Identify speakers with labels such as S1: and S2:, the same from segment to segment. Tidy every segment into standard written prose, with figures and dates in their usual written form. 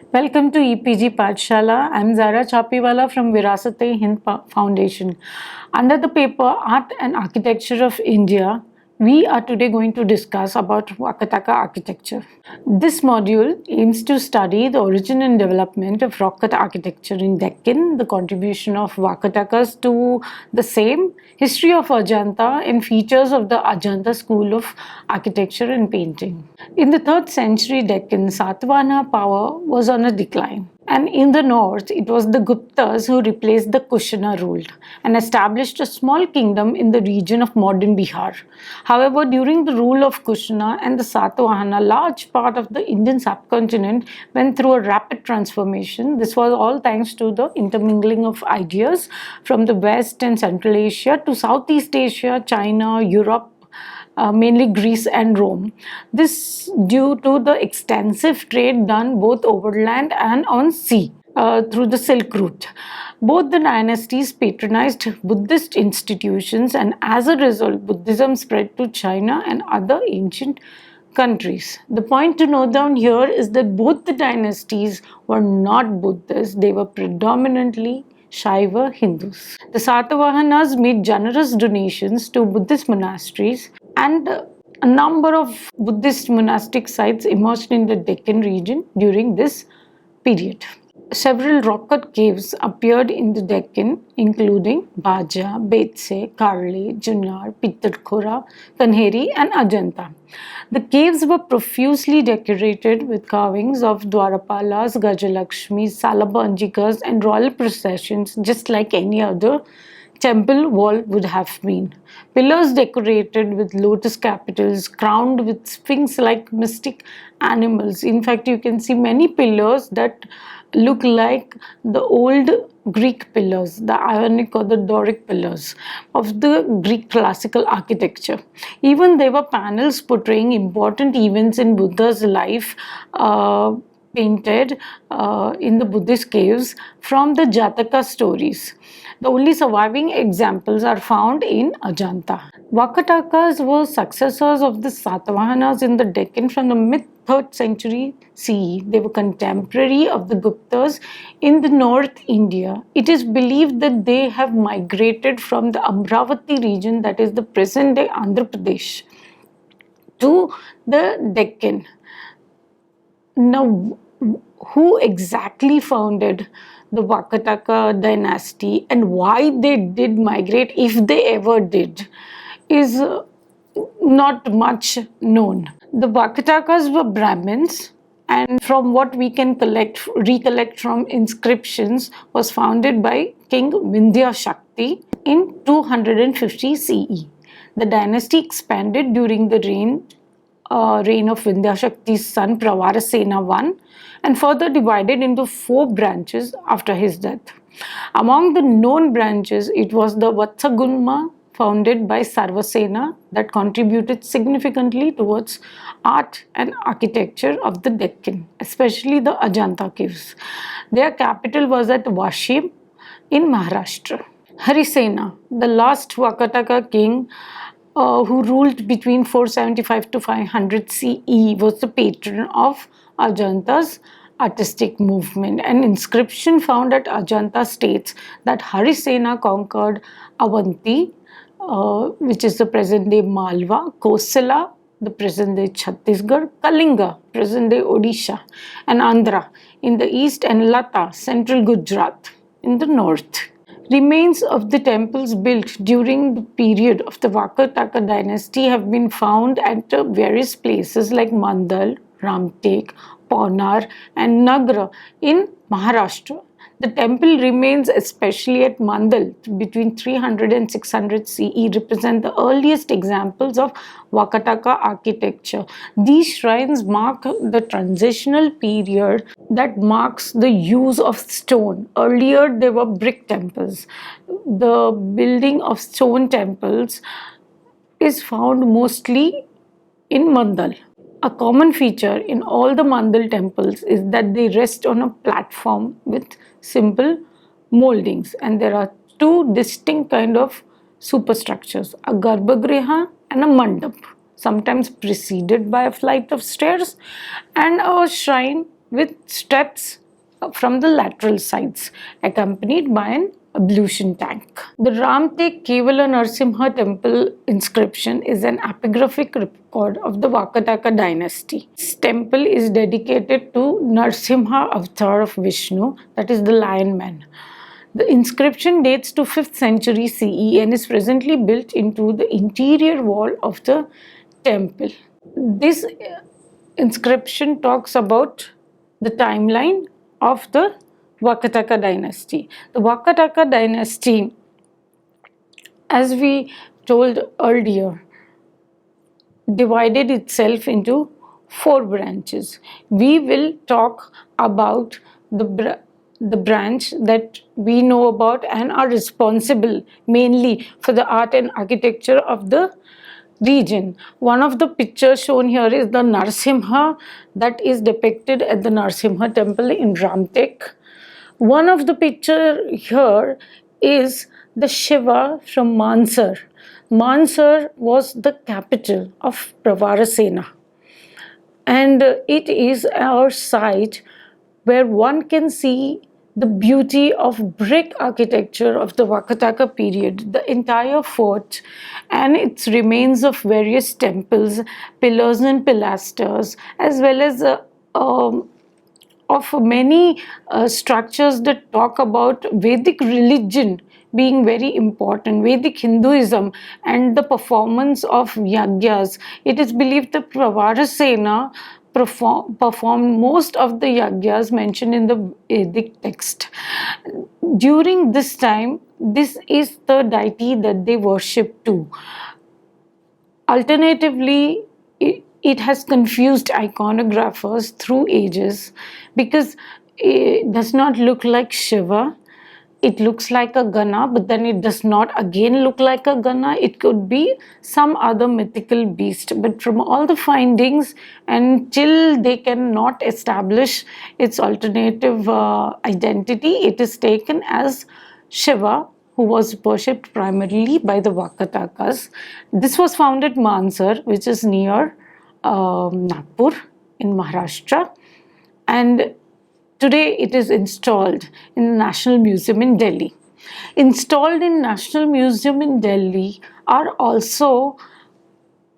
S1: Welcome to EPG Pathshala. I'm Zara Chapiwala from Virasat-e-Hind Foundation. Under the paper Art and Architecture of India, we are today going to discuss about Vakataka architecture. This module aims to study the origin and development of rock cut architecture in Deccan, the contribution of Vakatakas to the same, history of Ajanta, and features of the Ajanta school of architecture and painting. In the 3rd century Deccan, Satavahana power was on a decline. And in the north, it was the Guptas who replaced the Kushana ruled and established a small kingdom in the region of modern Bihar. However, during the rule of Kushana and the Satavahana, a large part of the Indian subcontinent went through a rapid transformation. This was all thanks to the intermingling of ideas from the West and Central Asia to Southeast Asia, China, Europe, mainly Greece and Rome. This due to the extensive trade done both overland and on sea through the Silk Route. Both the dynasties patronized Buddhist institutions, and as a result, Buddhism spread to China and other ancient countries. The point to note down here is that both the dynasties were not Buddhists, they were predominantly Shaiva Hindus. The Satavahanas made generous donations to Buddhist monasteries, and a number of Buddhist monastic sites emerged in the Deccan region during this period. Several rock-cut caves appeared in the Deccan, including Bhaja, Betse, Karle, Junnar, Pittarkhora, Kanheri, and Ajanta. The caves were profusely decorated with carvings of Dwarapalas, Gajalakshmis, Salabanjikas, and royal processions, just like any other temple wall would have been. Pillars decorated with lotus capitals, crowned with sphinx-like mystic animals. In fact, you can see many pillars that look like the old Greek pillars, the Ionic or the Doric pillars of the Greek classical architecture. Even there were panels portraying important events in Buddha's life, painted in the Buddhist caves from the Jataka stories. The only surviving examples are found in Ajanta. Vakatakas were successors of the Satavahanas in the Deccan from the mid-3rd century CE. They were contemporary of the Guptas in the North India. It is believed that they have migrated from the Amravati region, that is the present-day Andhra Pradesh, to the Deccan. Now, who exactly founded the Vakataka dynasty and why they did migrate, if they ever did, is not much known. The Vakatakas were Brahmins, and from what we can recollect from inscriptions, was founded by King Vindhya Shakti in 250 CE. The dynasty expanded during the reign of Vindhya Shakti's son Pravarasena I, and further divided into 4 branches after his death. Among the known branches, it was the Vatsagunma, founded by Sarvasena, that contributed significantly towards art and architecture of the Deccan, especially the Ajanta caves. Their capital was at Vashim in Maharashtra. Harisena, the last Vakataka king, who ruled between 475 to 500 CE, was the patron of Ajanta's artistic movement. An inscription found at Ajanta states that Harisena conquered Avanti, which is the present-day Malwa, Kosala, the present-day Chhattisgarh, Kalinga, present-day Odisha, and Andhra in the east, and Lata, central Gujarat, in the north. Remains of the temples built during the period of the Vakataka dynasty have been found at various places like Mandal, Ramtek, Paunar, and Nagra in Maharashtra. The temple remains, especially at Mandal, between 300 and 600 CE, represent the earliest examples of Vakataka architecture. These shrines mark the transitional period that marks the use of stone. Earlier, they were brick temples. The building of stone temples is found mostly in Mandal. A common feature in all the Mandal temples is that they rest on a platform with simple moldings, and there are 2 distinct kind of superstructures, a Garbhagriha and a Mandap, sometimes preceded by a flight of stairs, and a shrine with steps from the lateral sides, accompanied by an ablution tank. The Ramtek Kevala Narasimha temple inscription is an epigraphic record of the Vakataka dynasty. This temple is dedicated to Narasimha avatar of Vishnu, that is the Lion Man. The inscription dates to 5th century CE and is presently built into the interior wall of the temple. This inscription talks about the timeline of the Vakataka dynasty. The Vakataka dynasty, as we told earlier, divided itself into 4 branches. We will talk about the branch that we know about and are responsible mainly for the art and architecture of the region. One of the pictures shown here is the Narasimha that is depicted at the Narasimha temple in Ramtek. One of the picture here is the Shiva from Mansar. Mansar was the capital of Pravarasena, and it is our site where one can see the beauty of brick architecture of the Vakataka period, the entire fort and its remains of various temples, pillars and pilasters, as well as of many structures that talk about Vedic religion being very important, Vedic Hinduism and the performance of yagyas. It is believed that Pravarasena performed most of the yagyas mentioned in the Vedic text. During this time, this is the deity that they worship too. Alternatively, it has confused iconographers through ages because it does not look like Shiva. It looks like a Gana, but then it does not again look like a Gana. It could be some other mythical beast. But from all the findings, until they cannot establish its alternative identity, it is taken as Shiva, who was worshipped primarily by the Vakatakas. This was found at Mansar, which is near Nagpur in Maharashtra, and today it is installed in the National Museum in Delhi. Installed in National Museum in Delhi are also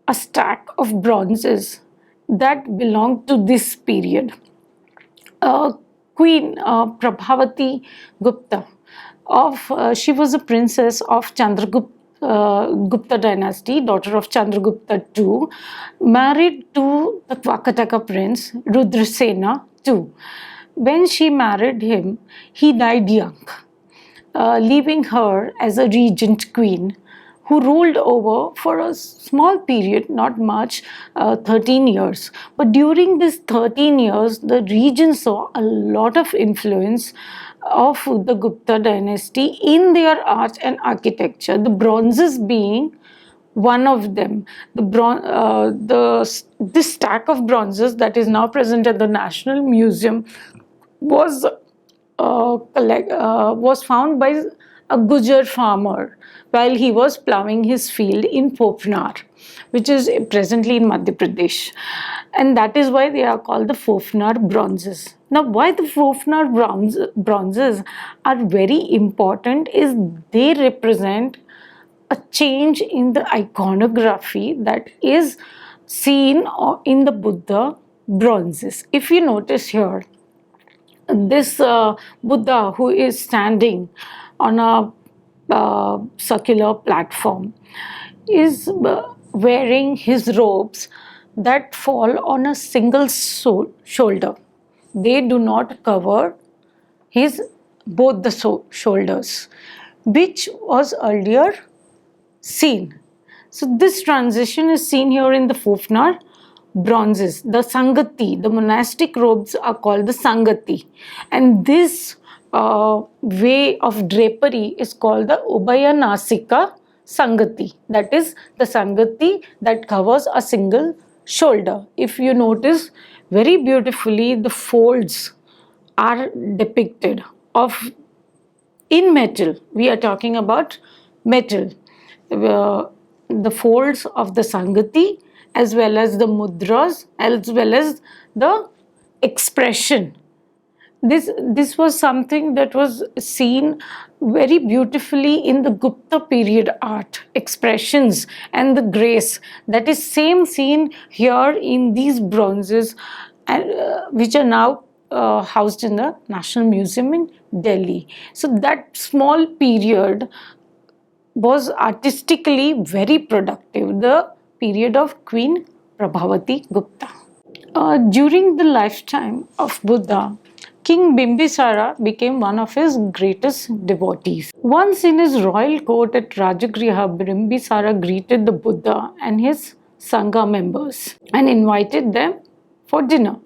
S1: a stack of bronzes that belong to this period. Queen Prabhavati Gupta she was a princess of Chandragupta Gupta dynasty, daughter of Chandragupta II, married to the Vakataka prince Rudrasena II. When she married him, he died young, leaving her as a regent queen who ruled over for a small period, not much, 13 years. But during this 13 years, the region saw a lot of influence of the Gupta dynasty in their art and architecture, the bronzes being one of them. This stack of bronzes that is now present at the National Museum was found by a Gujar farmer while he was ploughing his field in Fofnar, which is presently in Madhya Pradesh. And that is why they are called the Fofnar bronzes. Now, why the Fofnar bronzes are very important is they represent a change in the iconography that is seen in the Buddha bronzes. If you notice here, this Buddha who is standing on a circular platform is wearing his robes that fall on a single shoulder. They do not cover both the shoulders, which was earlier seen. So this transition is seen here in the Fofnar bronzes. The Sangati, the monastic robes are called the Sangati, and this way of drapery is called the Ubaya Nasika Sangati. That is the Sangati that covers a single shoulder. If you notice very beautifully, the folds are depicted in metal. We are talking about metal. The folds of the Sangati, as well as the mudras, as well as the expression. This was something that was seen very beautifully in the Gupta period art expressions and the grace that is same seen here in these bronzes, and which are now housed in the National Museum in Delhi. So that small period was artistically very productive, the period of Queen Prabhavati Gupta. During the lifetime of Buddha, King Bimbisara became one of his greatest devotees. Once in his royal court at Rajagriha, Bimbisara greeted the Buddha and his Sangha members and invited them for dinner.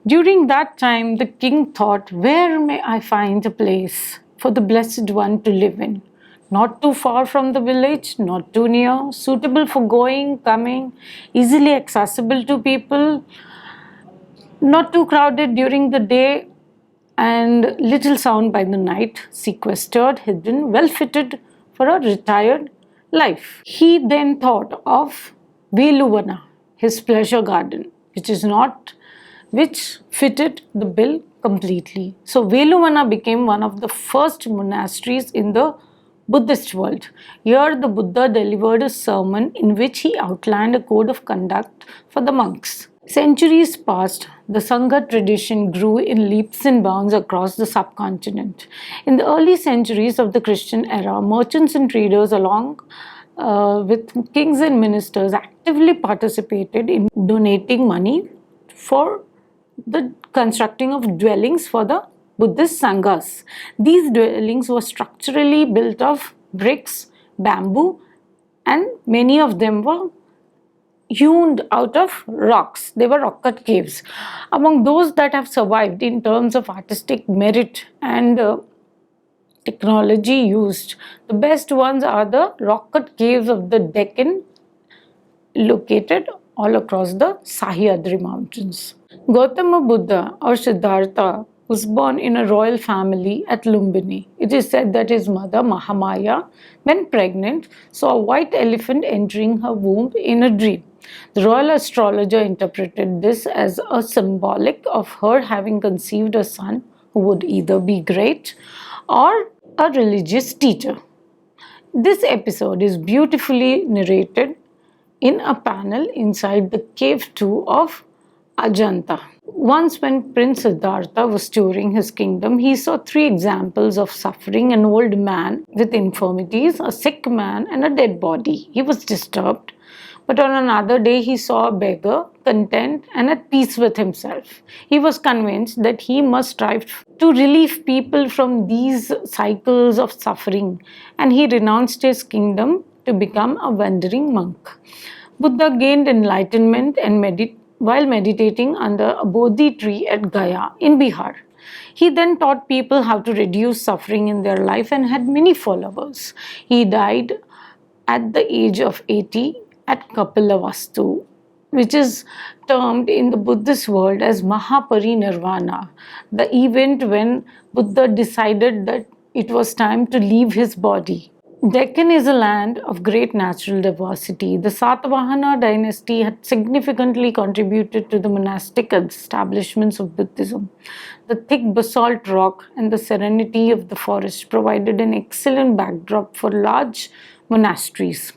S1: During that time, the king thought, where may I find a place for the Blessed One to live in? Not too far from the village, not too near, suitable for going, coming, easily accessible to people, not too crowded during the day, and little sound by the night, sequestered, hidden, well fitted for a retired life. He then thought of Veluvana, his pleasure garden, which fitted the bill completely. So Veluvana became one of the first monasteries in the Buddhist world. Here the Buddha delivered a sermon in which he outlined a code of conduct for the monks. Centuries passed, the Sangha tradition grew in leaps and bounds across the subcontinent. In the early centuries of the Christian era, merchants and traders, along with kings and ministers, actively participated in donating money for the constructing of dwellings for the Buddhist Sanghas. These dwellings were structurally built of bricks, bamboo, and many of them were hewn out of rocks. They were rock cut caves. Among those that have survived in terms of artistic merit and technology used, the best ones are the rock cut caves of the Deccan, located all across the Sahyadri mountains. Gautama Buddha or Siddhartha was born in a royal family at Lumbini. It is said that his mother Mahamaya, when pregnant, saw a white elephant entering her womb in a dream. The royal astrologer interpreted this as a symbolic of her having conceived a son who would either be great or a religious teacher. This episode is beautifully narrated in a panel inside the cave 2 of Ajanta. Once, when Prince Siddhartha was touring his kingdom, he saw 3 examples of suffering: an old man with infirmities, a sick man, and a dead body. He was disturbed. But on another day, he saw a beggar, content and at peace with himself. He was convinced that he must strive to relieve people from these cycles of suffering, and he renounced his kingdom to become a wandering monk. Buddha gained enlightenment while meditating under a Bodhi tree at Gaya in Bihar. He then taught people how to reduce suffering in their life and had many followers. He died at the age of 80 at Kapilavastu, which is termed in the Buddhist world as Mahaparinirvana, the event when Buddha decided that it was time to leave his body. Deccan is a land of great natural diversity. The Satavahana dynasty had significantly contributed to the monastic establishments of Buddhism. The thick basalt rock and the serenity of the forest provided an excellent backdrop for large monasteries.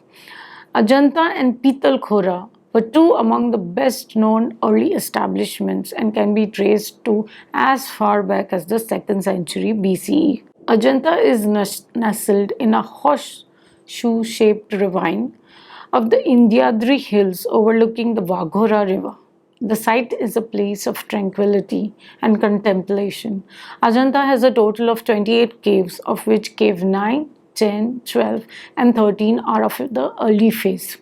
S1: Ajanta and Pitalkhora were 2 among the best known early establishments and can be traced to as far back as the 2nd century BCE. Ajanta is nestled in a horseshoe-shaped ravine of the Indyadri hills overlooking the Vaghora river. The site is a place of tranquility and contemplation. Ajanta has a total of 28 caves, of which cave 9, 10, 12 and 13 are of the early phase.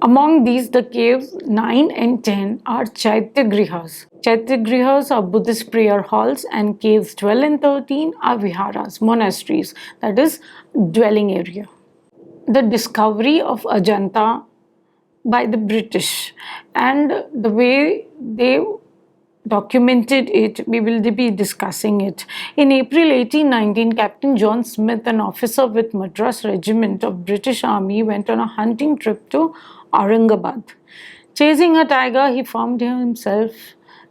S1: Among these, the caves 9 and 10 are Chaityagrihas. Chaityagrihas are Buddhist prayer halls, and caves 12 and 13 are viharas, monasteries, that is, dwelling area. The discovery of Ajanta by the British and the way they documented it, we will be discussing it. In April 1819, Captain John Smith, an officer with Madras Regiment of British Army, went on a hunting trip to Aurangabad. Chasing a tiger, he found himself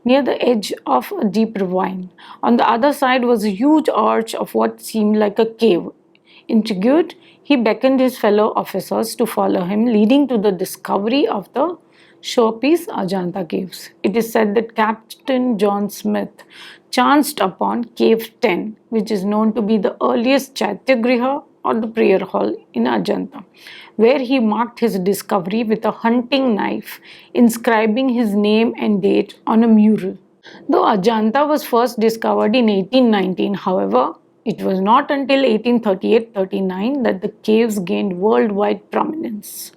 S1: near the edge of a deep ravine. On the other side was a huge arch of what seemed like a cave. Intrigued, he beckoned his fellow officers to follow him, leading to the discovery of the showpiece Ajanta Caves. It is said that Captain John Smith chanced upon Cave 10, which is known to be the earliest Chaitagriha or the prayer hall in Ajanta, where he marked his discovery with a hunting knife, inscribing his name and date on a mural. Though Ajanta was first discovered in 1819, however, it was not until 1838-39 that the caves gained worldwide prominence.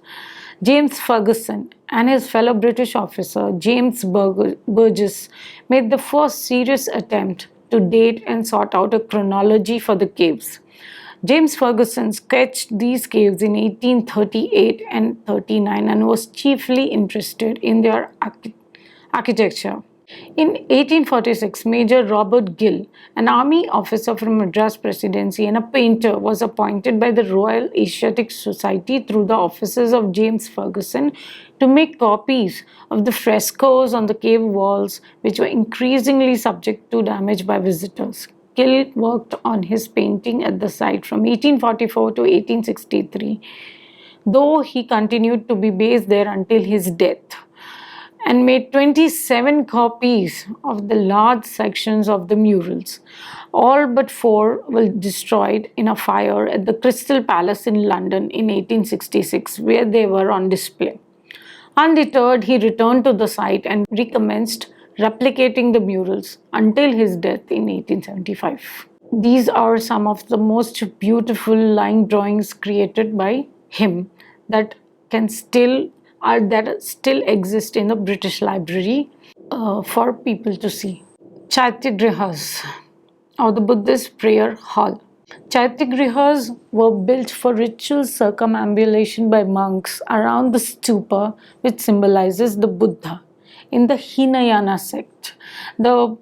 S1: James Ferguson and his fellow British officer James Burgess made the first serious attempt to date and sort out a chronology for the caves. James Ferguson sketched these caves in 1838 and 39 and was chiefly interested in their architecture. In 1846, Major Robert Gill, an army officer from Madras Presidency and a painter, was appointed by the Royal Asiatic Society through the offices of James Ferguson to make copies of the frescoes on the cave walls, which were increasingly subject to damage by visitors. Gill worked on his painting at the site from 1844 to 1863, though he continued to be based there until his death, and made 27 copies of the large sections of the murals. All but four were destroyed in a fire at the Crystal Palace in London in 1866, where they were on display. Undeterred, he returned to the site and recommenced replicating the murals until his death in 1875. These are some of the most beautiful line drawings created by him that still exist in the British Library for people to see. Chaityagrihas, or the Buddhist prayer hall. Chaityagrihas were built for ritual circumambulation by monks around the stupa, which symbolizes the Buddha. In the Hinayana sect, the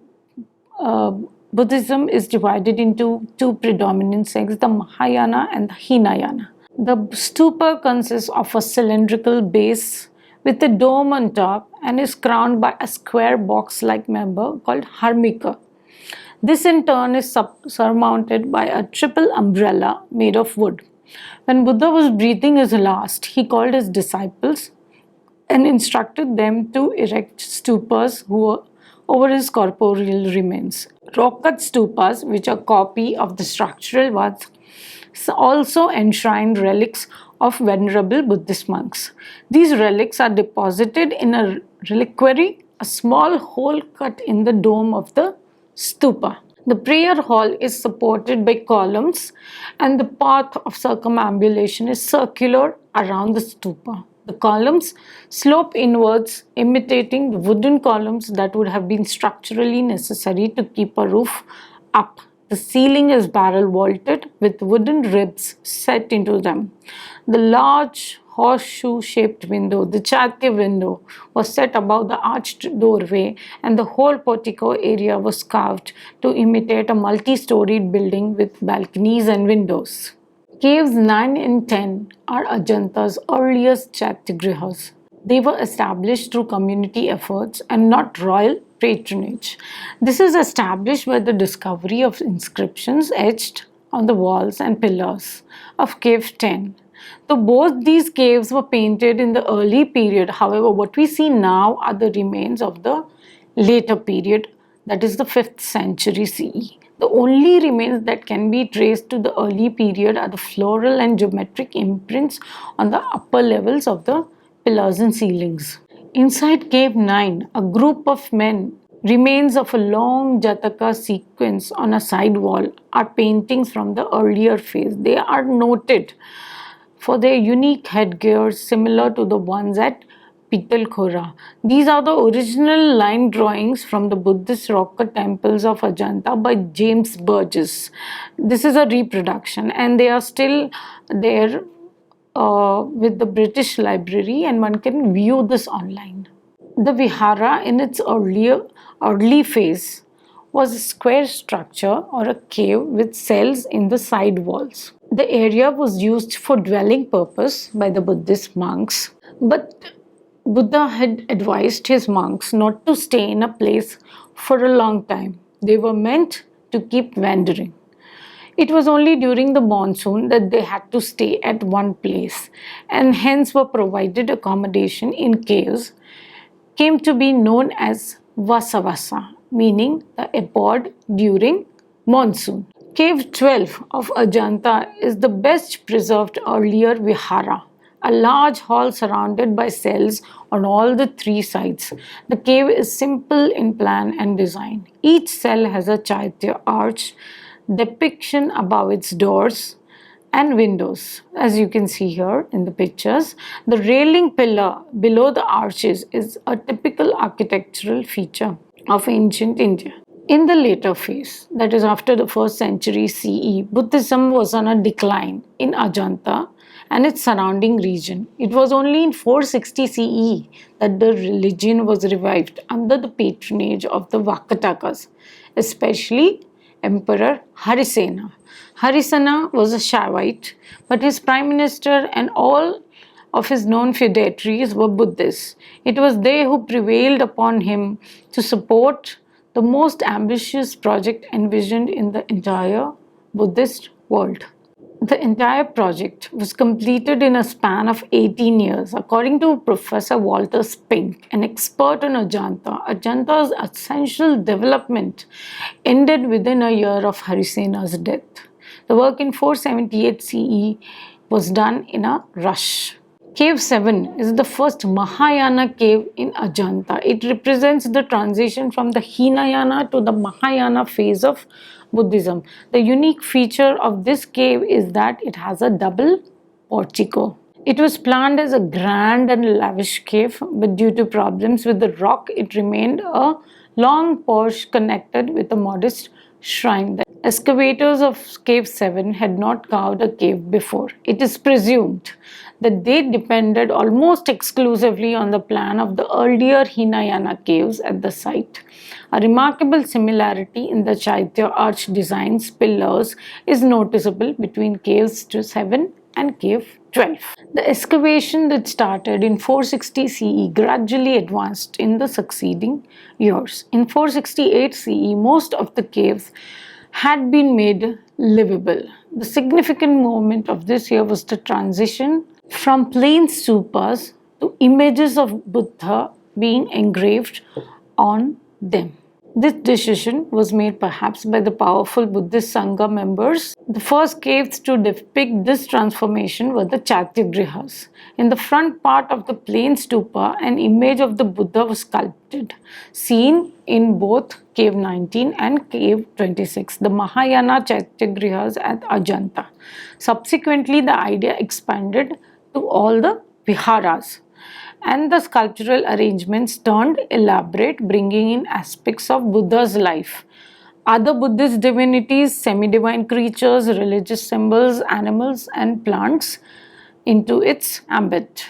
S1: Buddhism is divided into two predominant sects, the Mahayana and the Hinayana. The stupa consists of a cylindrical base with a dome on top and is crowned by a square box-like member called harmika. This in turn is surmounted by a triple umbrella made of wood. When Buddha was breathing his last, he called his disciples and instructed them to erect stupas over his corporeal remains. Rock-cut stupas, which are a copy of the structural ones, also enshrine relics of venerable Buddhist monks. These relics are deposited in a reliquary, a small hole cut in the dome of the stupa. The prayer hall is supported by columns, and the path of circumambulation is circular around the stupa. The columns slope inwards, imitating the wooden columns that would have been structurally necessary to keep a roof up. The ceiling is barrel vaulted with wooden ribs set into them. The large horseshoe-shaped window, the Chaitya window, was set above the arched doorway, and the whole portico area was carved to imitate a multi-storied building with balconies and windows. Caves 9 and 10 are Ajanta's earliest Chaityagrihas. They were established through community efforts and not royal patronage. This is established by the discovery of inscriptions etched on the walls and pillars of Cave 10. Though both these caves were painted in the early period, however, what we see now are the remains of the later period, that is the 5th century CE. The only remains that can be traced to the early period are the floral and geometric imprints on the upper levels of the pillars and ceilings. Inside Cave 9, a group of men, remains of a long Jataka sequence on a side wall, are paintings from the earlier phase. They are noted for their unique headgear similar to the ones at Pitalkhora. These are the original line drawings from the Buddhist rock-cut temples of Ajanta by James Burgess. This is a reproduction, and they are still there with the British Library, and one can view this online. The vihara in its early phase was a square structure or a cave with cells in the side walls. The area was used for dwelling purpose by the Buddhist monks, but Buddha had advised his monks not to stay in a place for a long time. They were meant to keep wandering. It was only during the monsoon that they had to stay at one place, and hence were provided accommodation in caves, came to be known as Vasavasa, meaning the abode during monsoon. Cave 12 of Ajanta is the best preserved earlier vihara, a large hall surrounded by cells on all the three sides. The cave is simple in plan and design. Each cell has a chaitya arch depiction above its doors and windows. As you can see here in the pictures, the railing pillar below the arches is a typical architectural feature of ancient India. In the later phase, that is after the 1st century CE, Buddhism was on a decline in Ajanta and its surrounding region. It was only in 460 CE that the religion was revived under the patronage of the Vakatakas, especially Emperor Harisena. Harisena was a Shaivite, but his prime minister and all of his known feudatories were Buddhists. It was they who prevailed upon him to support the most ambitious project envisioned in the entire Buddhist world. The entire project was completed in a span of 18 years. According to Professor Walter Spink, an expert on Ajanta, Ajanta's essential development ended within a year of Harisena's death. The work in 478 CE was done in a rush. Cave 7 is the first Mahayana cave in Ajanta. It represents the transition from the Hinayana to the Mahayana phase of Buddhism. The unique feature of this cave is that it has a double portico. It was planned as a grand and lavish cave, but due to problems with the rock, it remained a long porch connected with a modest shrine. The excavators of Cave 7 had not carved a cave before. It is presumed that they depended almost exclusively on the plan of the earlier Hinayana caves at the site. A remarkable similarity in the Chaitya arch designs pillars is noticeable between Caves 7 and Cave 12. The excavation that started in 460 CE gradually advanced in the succeeding years. In 468 CE, most of the caves had been made livable. The significant moment of this year was the transition from plain stupas to images of Buddha being engraved on them. This decision was made perhaps by the powerful Buddhist Sangha members. The first caves to depict this transformation were the Chatyagrihas. In the front part of the plain stupa, an image of the Buddha was sculpted, seen in both Cave 19 and Cave 26, the Mahayana Chatyagrihas at Ajanta. Subsequently, the idea expanded to all the viharas, and the sculptural arrangements turned elaborate, bringing in aspects of Buddha's life, other Buddhist divinities, semi-divine creatures, religious symbols, animals and plants into its ambit.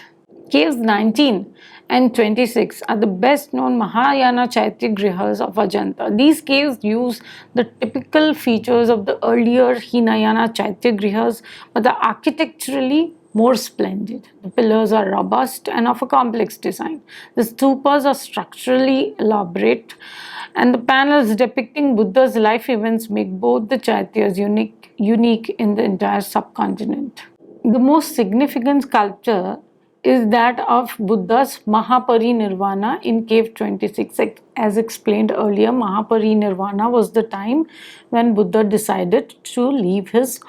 S1: Caves 19 and 26 are the best known Mahayana Chaityagrihas of Ajanta. These caves use the typical features of the earlier Hinayana Chaityagrihas, but are architecturally more splendid. The pillars are robust and of a complex design. The stupas are structurally elaborate, and the panels depicting Buddha's life events make both the Chaityas unique in the entire subcontinent. The most significant sculpture is that of Buddha's Mahaparinirvana in Cave 26. As explained earlier, Mahaparinirvana was the time when Buddha decided to leave his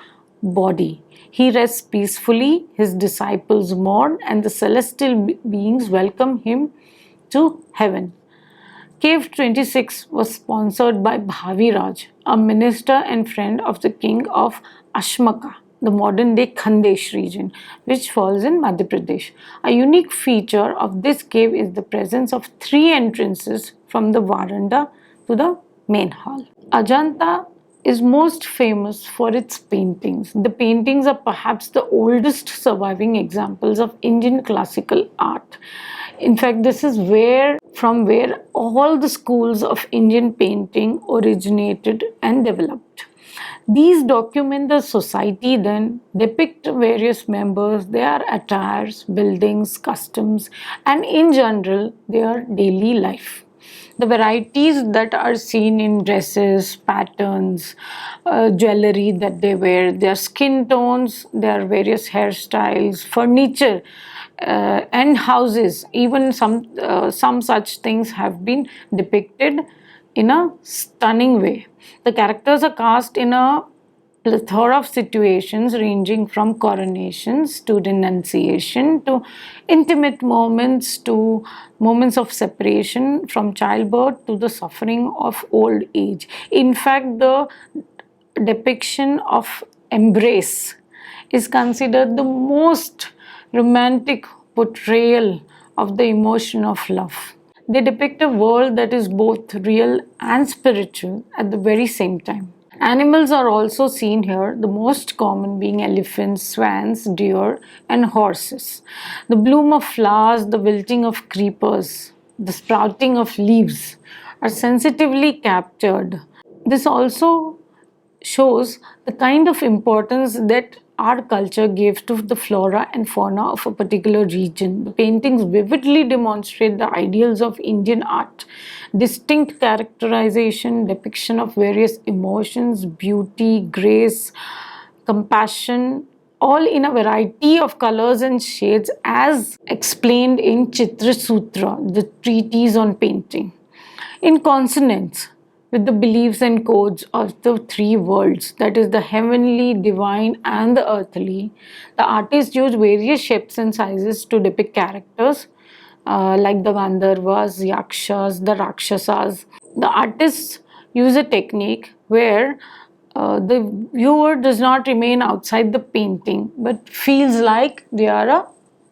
S1: body. He rests peacefully, his disciples mourn, and the celestial beings welcome him to heaven. Cave 26 was sponsored by Bhaviraj, a minister and friend of the king of Ashmaka, the modern day Khandesh region, which falls in Madhya Pradesh. A unique feature of this cave is the presence of 3 entrances from the veranda to the main hall. Ajanta is most famous for its paintings. The paintings are perhaps the oldest surviving examples of Indian classical art. In fact, this is from where all the schools of Indian painting originated and developed. These document the society, then depict various members, their attires, buildings, customs, and in general, their daily life. The varieties that are seen in dresses, patterns, jewelry that they wear, their skin tones, their various hairstyles, furniture, and houses. Even some such things have been depicted in a stunning way. The characters are cast in a plethora of situations ranging from coronations to renunciation to intimate moments to moments of separation from childbirth to the suffering of old age. In fact, the depiction of embrace is considered the most romantic portrayal of the emotion of love. They depict a world that is both real and spiritual at the very same time. Animals are also seen here, the most common being elephants, swans, deer, and horses. The bloom of flowers, the wilting of creepers, the sprouting of leaves are sensitively captured. This also shows the kind of importance that our culture gave to the flora and fauna of a particular region. The paintings vividly demonstrate the ideals of Indian art: distinct characterization, depiction of various emotions, beauty, grace, compassion, all in a variety of colors and shades, as explained in Chitra Sutra, the treatise on painting. In consonance with the beliefs and codes of the three worlds, that is, the heavenly, divine, and the earthly, the artist used various shapes and sizes to depict characters like the Gandharvas, Yakshas, the Rakshasas. The artists use a technique where the viewer does not remain outside the painting but feels like they are a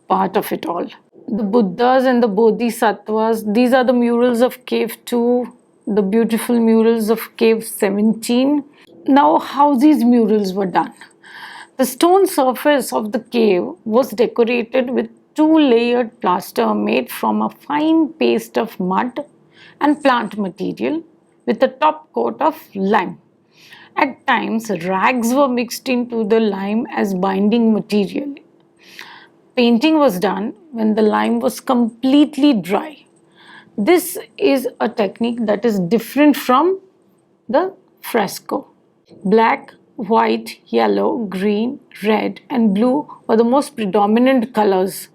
S1: part of it all. The Buddhas and the Bodhisattvas, these are the murals of Cave 2, the beautiful murals of Cave 17. Now, how these murals were done? The stone surface of the cave was decorated with two-layered plaster made from a fine paste of mud and plant material with a top coat of lime. At times, rags were mixed into the lime as binding material. Painting was done when the lime was completely dry. This is a technique that is different from the fresco. Black, white, yellow, green, red, and blue were the most predominant colors.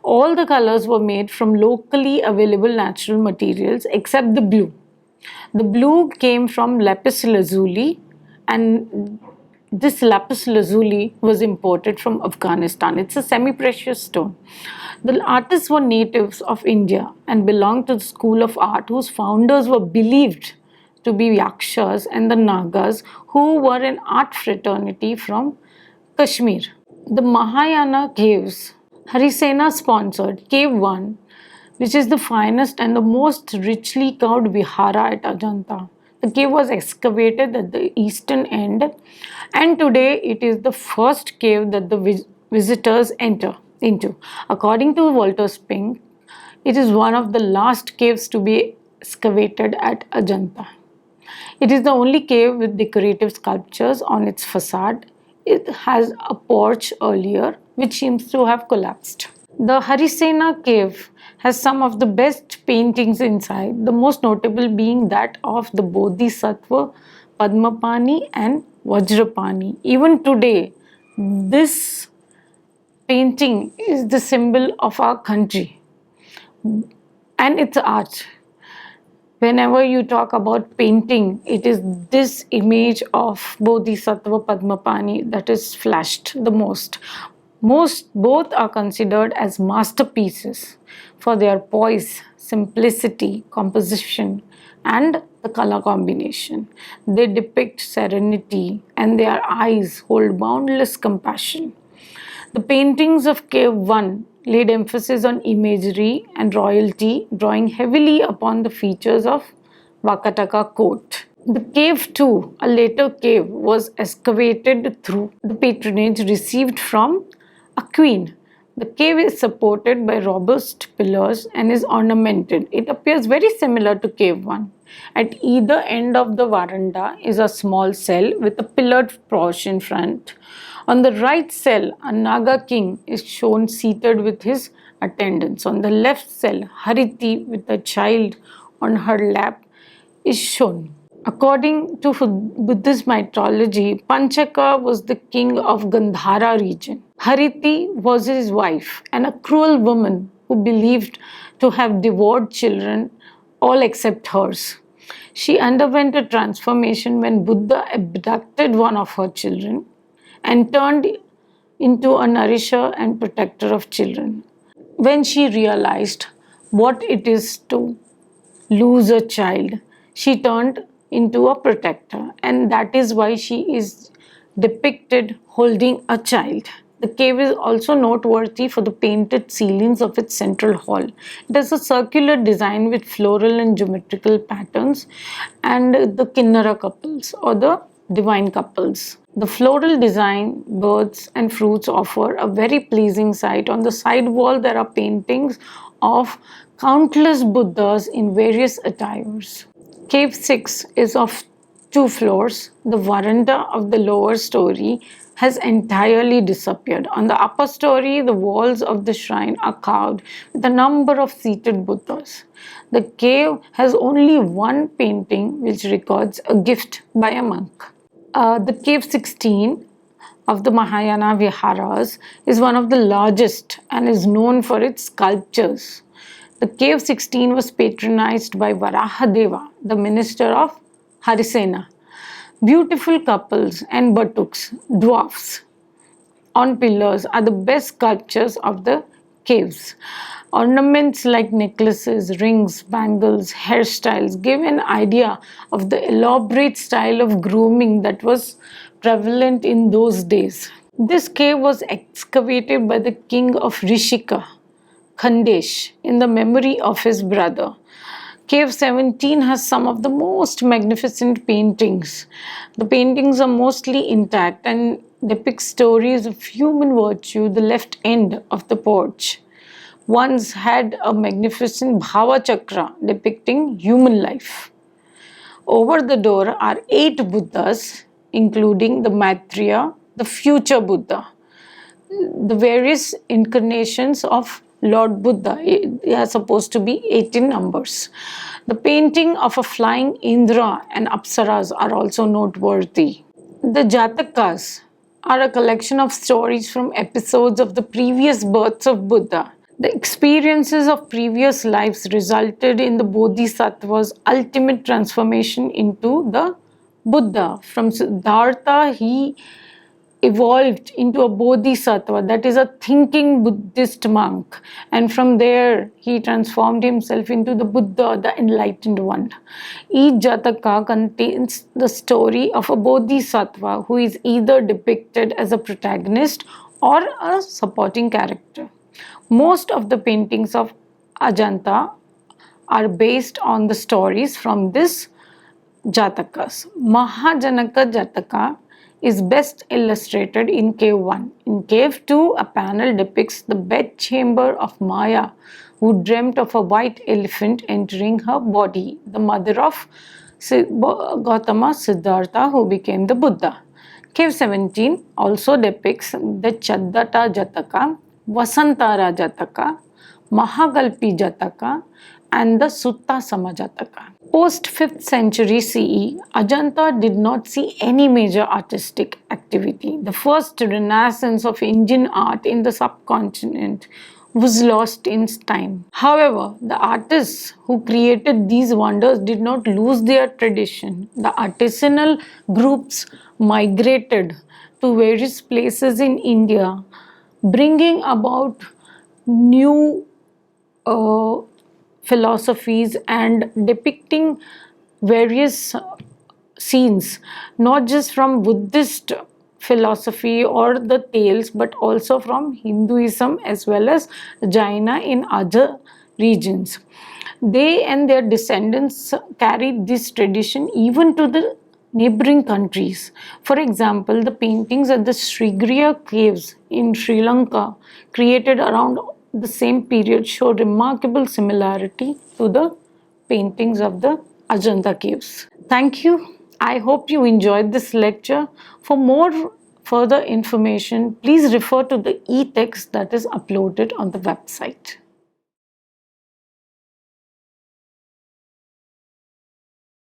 S1: All the colors were made from locally available natural materials except the blue. The blue came from lapis lazuli, and this lapis lazuli was imported from Afghanistan. It's a semi precious stone. The artists were natives of India and belonged to the school of art whose founders were believed to be Yakshas and the Nagas, who were an art fraternity from Kashmir. The Mahayana caves, Harisena sponsored Cave 1, which is the finest and the most richly carved vihara at Ajanta. The cave was excavated at the eastern end, and today it is the first cave that the visitors enter into. According to Walter Spink, it is one of the last caves to be excavated at Ajanta. It is the only cave with decorative sculptures on its facade. It has a porch earlier, which seems to have collapsed. The Harisena cave has some of the best paintings inside, the most notable being that of the Bodhisattva Padmapani and Vajrapani. Even today, this painting is the symbol of our country and its art. Whenever you talk about painting, it is this image of Bodhisattva Padmapani that is flashed the most. Both are considered as masterpieces for their poise, simplicity, composition, and the color combination. They depict serenity, and their eyes hold boundless compassion. The paintings of Cave 1 laid emphasis on imagery and royalty, drawing heavily upon the features of Vakataka court. The Cave 2, a later cave, was excavated through the patronage received from a queen. The cave is supported by robust pillars and is ornamented. It appears very similar to cave 1. At either end of the veranda is a small cell with a pillared porch in front. On the right cell, a Naga king is shown seated with his attendants. On the left cell, Hariti with a child on her lap is shown. According to Buddhist mythology, Panchaka was the king of Gandhara region. Hariti was his wife and a cruel woman who believed to have devoured children, all except hers. She underwent a transformation when Buddha abducted one of her children and turned into a nourisher and protector of children. When she realized what it is to lose a child, she turned into a protector, and that is why she is depicted holding a child. The cave is also noteworthy for the painted ceilings of its central hall. It has a circular design with floral and geometrical patterns, and the Kinnara couples or the divine couples. The floral design, birds, and fruits offer a very pleasing sight. On the side wall, there are paintings of countless Buddhas in various attires. Cave 6 is of 2 floors. The veranda of the lower story has entirely disappeared. On the upper story, the walls of the shrine are carved with a number of seated Buddhas. The cave has only one painting which records a gift by a monk. The cave 16 of the Mahayana Viharas is one of the largest and is known for its sculptures. The cave 16 was patronized by Varahadeva, the minister of Harisena. Beautiful couples and buttocks, dwarfs, on pillars are the best sculptures of the caves. Ornaments like necklaces, rings, bangles, hairstyles give an idea of the elaborate style of grooming that was prevalent in those days. This cave was excavated by the king of Rishika, Khandesh, in the memory of his brother. Cave 17 has some of the most magnificent paintings. The paintings are mostly intact and depict stories of human virtue, the left end of the porch. Once had a magnificent Bhava Chakra depicting human life. Over the door are 8 Buddhas, including the Maitreya, the future Buddha. The various incarnations of Lord Buddha, they are supposed to be 18 numbers. The painting of a flying Indra and Apsaras are also noteworthy. The Jatakas are a collection of stories from episodes of the previous births of Buddha. The experiences of previous lives resulted in the Bodhisattva's ultimate transformation into the Buddha. From Siddhartha, he evolved into a bodhisattva, that is a thinking Buddhist monk, and from there he transformed himself into the Buddha, the enlightened one. Each Jataka contains the story of a bodhisattva who is either depicted as a protagonist or a supporting character. Most of the paintings of Ajanta are based on the stories from this Jatakas. Mahajanaka Jataka is best illustrated in Cave 1. In Cave 2, a panel depicts the bedchamber of Maya, who dreamt of a white elephant entering her body, the mother of Gautama Siddhartha, who became the Buddha. Cave 17 also depicts the Chaddata Jataka, Vasantara Jataka, Mahagalpi Jataka, and the Sutta Samajataka. Post 5th century CE, Ajanta did not see any major artistic activity. The first renaissance of Indian art in the subcontinent was lost in time. However, the artists who created these wonders did not lose their tradition. The artisanal groups migrated to various places in India, bringing about new philosophies and depicting various scenes, not just from Buddhist philosophy or the tales, but also from Hinduism as well as Jaina in other regions. They and their descendants carried this tradition even to the neighboring countries. For example, the paintings at the Srigriya caves in Sri Lanka, created around the same period, show remarkable similarity to the paintings of the Ajanta caves. Thank you. I hope you enjoyed this lecture. For more further information, please refer to the e-text that is uploaded on the website.